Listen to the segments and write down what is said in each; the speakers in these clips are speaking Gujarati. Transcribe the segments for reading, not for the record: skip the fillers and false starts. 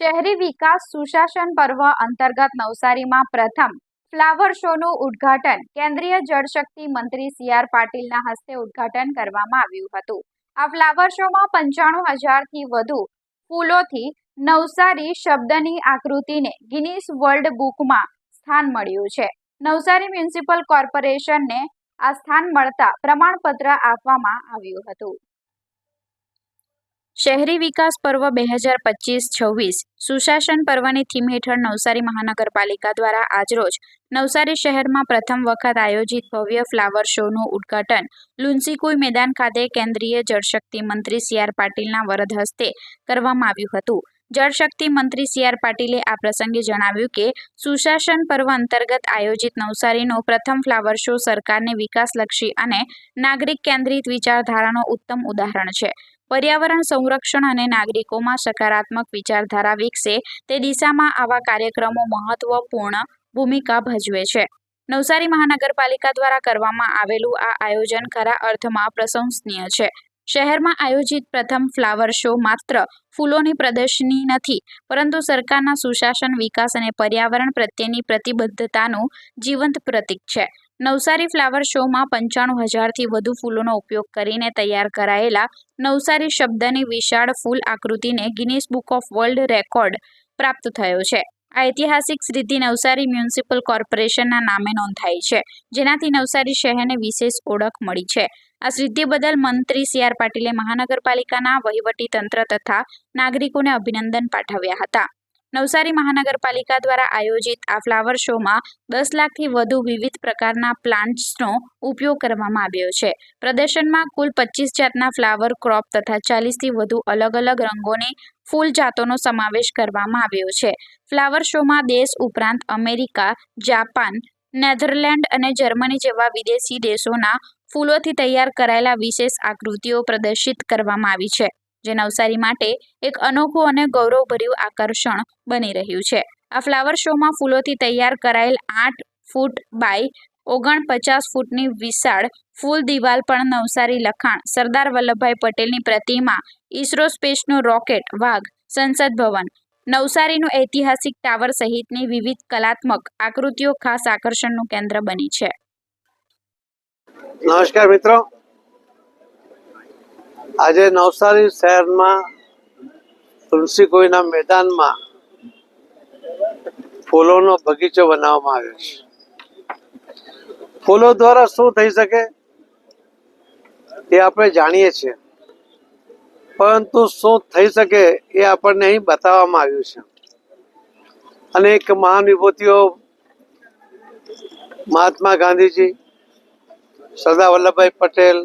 શહેરી વિકાસ સુશાસન પર્વ અંતર્ગત નવસારીમાં પ્રથમ ફ્લાવર શોનું ઉદ્ઘાટન કેન્દ્રીય જળશક્તિ મંત્રી સી.આર. પાટીલના હસ્તે ઉદ્ઘાટન કરવામાં આવ્યું હતું. આ ફ્લાવર શોમાં 95,000થી વધુ ફૂલોથી નવસારી શબ્દની આકૃતિને ગિનીસ વર્લ્ડ બુકમાં સ્થાન મળ્યું છે. નવસારી મ્યુનિસિપલ કોર્પોરેશનને આ સ્થાન મળતા પ્રમાણપત્ર આપવામાં આવ્યું હતું. શહેરી વિકાસ પર્વ 2025-26 સુશાસન પર્વની થીમ હેઠળ નવસારી મહાનગરપાલિકા દ્વારા આજરોજ નવસારી શહેરમાં પ્રથમ વખત આયોજિત ભવ્ય ફ્લાવર શોનું ઉદ્ઘાટન લુન્સીકુઈ મેદાન ખાતે કેન્દ્રીય જળશક્તિ મંત્રી સી.આર. પાટીલના વરદ હસ્તે કરવામાં આવ્યું હતું. જળશક્તિ મંત્રી સી.આર. પાટીલે આ પ્રસંગે જણાવ્યું કે સુશાસન પર્વ અંતર્ગત આયોજિત નવસારીનો પ્રથમ ફ્લાવર શો સરકારની વિકાસલક્ષી અને નાગરિક કેન્દ્રિત વિચારધારાનો ઉત્તમ ઉદાહરણ છે. પર્યાવરણ સંરક્ષણ અને નાગરિકોમાં સકારાત્મક વિચારધારા વિકસે તે દિશામાં આવા કાર્યક્રમો મહત્વપૂર્ણ ભૂમિકા ભજવે છે. નવસારી મહાનગરપાલિકા દ્વારા કરવામાં આવેલું આ આયોજન ખરા અર્થમાં પ્રશંસનીય છે. શહેરમાં આયોજિત પ્રથમ ફ્લાવર શો માત્ર ફૂલોની પ્રદર્શની નથી, પરંતુ સરકારના સુશાસન, વિકાસ અને પર્યાવરણ પ્રત્યેની પ્રતિબદ્ધતાનું જીવંત પ્રતીક છે. નવસારી ફ્લાવર શોમાં 95,000થી વધુ ફૂલોનો ઉપયોગ કરીને તૈયાર કરાયેલા નવસારી શબ્દની વિશાળ ફૂલ આકૃતિને Guinness book of world record પ્રાપ્ત થયો છે. આ ઐતિહાસિક સિદ્ધિ નવસારી મ્યુનિસિપલ કોર્પોરેશનના નામે નોંધાઈ છે, જેનાથી નવસારી શહેરને વિશેષ ઓળખ મળી છે. આ સિદ્ધિ બદલ મંત્રી સી.આર. પાટીલે મહાનગરપાલિકાના વહીવટીતંત્ર તથા નાગરિકોને અભિનંદન પાઠવ્યા હતા. નવસારી મહાનગરપાલિકા દ્વારા આયોજિત આ ફ્લાવર શોમાં 10 લાખથી વધુ વિવિધ પ્રકારના પ્લાન્ટ્સનો ઉપયોગ કરવામાં આવ્યો છે. પ્રદર્શનમાં કુલ 25 જાતના ફ્લાવર ક્રોપ તથા 40થી વધુ અલગ અલગ રંગોની ફૂલ જાતોનો સમાવેશ કરવામાં આવ્યો છે. ફ્લાવર શોમાં દેશ ઉપરાંત અમેરિકા, જાપાન, નેધરલેન્ડ અને જર્મની જેવા વિદેશી દેશોના ફૂલોથી તૈયાર કરાયેલા વિશેષ આકૃતિઓ પ્રદર્શિત કરવામાં આવી છે, જે નવસારી માટે એક અનોખું અને ગૌરવભર્યું આકર્ષણ બની રહ્યું છે. આ ફ્લાવર શોમાં ફૂલોથી તૈયાર કરાયેલ 8 ફૂટ બાય 49 ફૂટની વિશાળ ફૂલ દિવાલ પર નવસારી લખાણ, સરદાર વલ્લભભાઈ પટેલની પ્રતિમા, ઇસરો સ્પેસનું રોકેટ, વાઘ, સંસદ ભવન, નવસારીનું ઐતિહાસિક ટાવર સહિતની વિવિધ કલાત્મક આકૃતિઓ ખાસ આકર્ષણનું કેન્દ્ર બની છે. નમસ્કાર મિત્રો, આજે નવસારી શહેરમાં તુલસીકુઈના મેદાનમાં ફૂલોનો બગીચો બનાવવામાં આવ્યો છે. ફૂલો દ્વારા શું થઈ શકે એ આપણે જાણીએ છીએ, પરંતુ શું થઈ શકે એ આપણને અહીં બતાવવામાં આવ્યું છે. અનેક મહાન વિભૂતિઓ મહાત્મા ગાંધીજી, સરદાર વલ્લભભાઈ પટેલ,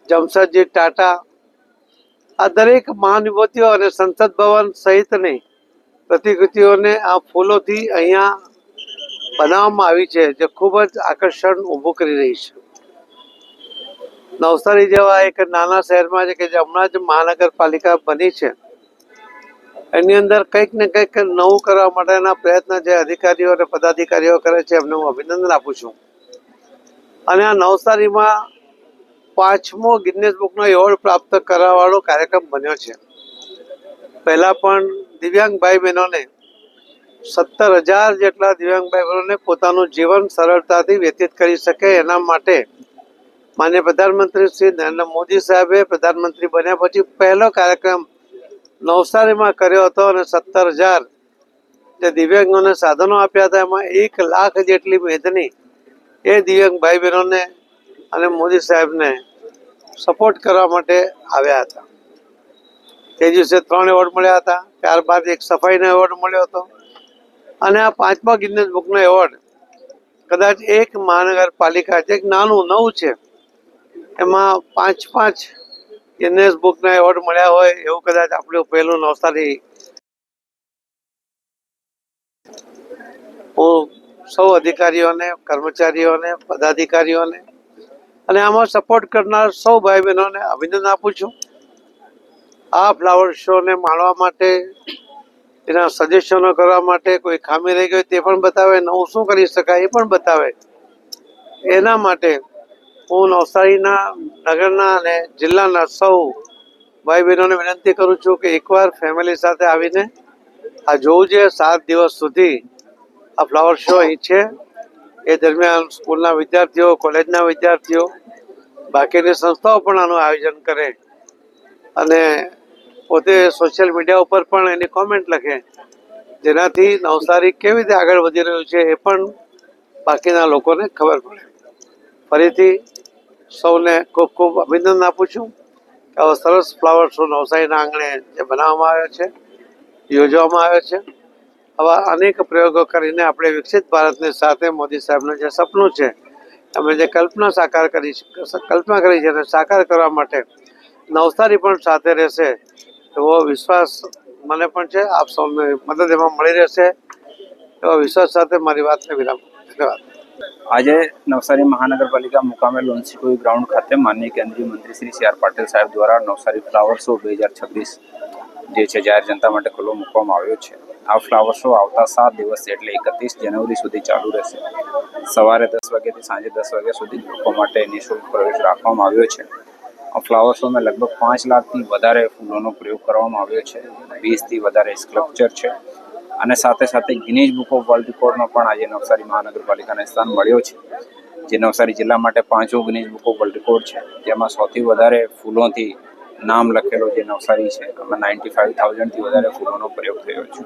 જમશેદજી ટાટા, આ દરેક મહાન વિભૂતિઓ અને સંસદ ભવન સહિતની પ્રતિકૃતિઓને આ ફૂલોથી અહીંયા બનાવવામાં આવી છે, જે ખૂબ જ આકર્ષણ ઊભું કરી રહી છે. નવસારી જેવા એક નાના શહેરમાં છે કે જે હમણાં જ મહાનગરપાલિકા બની છે, એની અંદર કંઈક ને કંઈક નવું કરવા માટેના પ્રયત્ન જે અધિકારીઓ અને પદાધિકારીઓ કરે છે, એમને હું અભિનંદન આપું છું. અને આ નવસારીમાં 5મો ગિનિસ બુકનો એવોર્ડ પ્રાપ્ત કરવાવાળો કાર્યક્રમ બન્યો છે. પહેલા પણ દિવ્યાંગ ભાઈ બહેનોને 17,000 જેટલા દિવ્યાંગ ભાઈ બહેનોને પોતાનું જીવન સરળતાથી વ્યતીત કરી શકે એના માટે માન્ય પ્રધાનમંત્રી શ્રી નરેન્દ્ર મોદી સાહેબે પ્રધાનમંત્રી બન્યા પછી પહેલો કાર્યક્રમ નવસારીમાં કર્યો હતો અને 17,000 જે દિવ્યાંગોને સાધનો આપ્યા હતા, એમાં 1 લાખ જેટલી મેદની એ દિવ્યાંગ ભાઈ બહેનોને અને મોદી સાહેબને સપોર્ટ કરવા માટે આવ્યા હતા. તે દિવસે 3 એવોર્ડ મળ્યા હતા. ત્યારબાદ એક સફાઈનો એવોર્ડ મળ્યો હતો અને આ 5મા ગિનિસ બુકનો એવોર્ડ કદાચ એક મહાનગરપાલિકા જે એક નાનું નવું છે એમાં 5 ગિનિસ બુકના એવોર્ડ મળ્યા હોય એવું કદાચ આપણું પહેલું નવસારી. હું સૌ અધિકારીઓને, કર્મચારીઓને, પદાધિકારીઓને અને આમાં સપોર્ટ કરનાર સૌ ભાઈ બહેનોને અભિનંદન આપું છું. આ ફ્લાવર શોને માણવા માટે, એના સજેશનો કરવા માટે, કોઈ ખામી રહી ગઈ તે પણ બતાવે, નવું શું કરી શકાય એ પણ બતાવે. એના માટે હું નવસારીના નગરના અને જિલ્લાના સૌ ભાઈ બહેનોને વિનંતી કરું છું કે એકવાર ફેમિલી સાથે આવીને આ જોવું છે 7 દિવસ સુધી આ ફ્લાવર શો અહીં છે. એ દરમિયાન સ્કૂલના વિદ્યાર્થીઓ, કોલેજના વિદ્યાર્થીઓ, બાકીની સંસ્થાઓ પણ આનું આયોજન કરે અને પોતે સોશિયલ મીડિયા ઉપર પણ એની કોમેન્ટ લખે, જેનાથી નવસારી કેવી રીતે આગળ વધી રહ્યું છે એ પણ બાકીના લોકોને ખબર પડે. ફરીથી સૌને ખૂબ ખૂબ અભિનંદન આપું છું કે આવો સરસ ફ્લાવર શો નવસારીના આંગણે જે બનાવવામાં આવ્યો છે, યોજવામાં આવ્યો છે. આવા અનેક પ્રયોગો કરીને આપણે વિકસિત ભારતની સાથે મોદી સાહેબનું જે સપનું છે, અમે જે કલ્પના કરી છે એને સાકાર કરવા માટે નવસારી પણ સાથે રહેશે એવો વિશ્વાસ મને પણ છે. આપ સૌને મદદ એમાં મળી રહેશે એવા વિશ્વાસ સાથે મારી વાતને વિરામ. ધન્યવાદ. આજે નવસારી મહાનગરપાલિકા મુકામે લોન્સીકોઈ ગ્રાઉન્ડ ખાતે માનનીય કેન્દ્રીય મંત્રી શ્રી સી આર પાટીલ સાહેબ દ્વારા નવસારી ફ્લાવર શો 2026 જે છે જાહેર જનતા માટે ખુલ્લો મૂકવામાં આવ્યો છે. આ ફ્લાવર શો આવતા 7 દિવસ એટલે 31 જાન્યુઆરી સુધી ચાલુ રહેશે. સવારે 10 વાગ્યાથી સાંજે 10 વાગ્યા સુધી લોકો માટે નિઃશુલ્ક પ્રવેશ રાખવામાં આવ્યો છે. આ ફ્લાવર શોમાં લગભગ 5 લાખથી વધારે ફૂલોનો પ્રયોગ કરવામાં આવ્યો છે. 20થી વધારે સ્કલ્પચર છે અને સાથે સાથે ગિનીઝ બુક ઓફ વર્લ્ડ રેકોર્ડનો પણ આજે નવસારી મહાનગરપાલિકાને સ્થાન મળ્યો છે. જે નવસારી જિલ્લા માટે 5મો Guinness book of world record છે, જેમાં સૌથી વધારે ફૂલોથી નામ લખેલો જે નવસારી છે. આમાં 95,000થી વધારે ફૂલોનો પ્રયોગ થયો છે.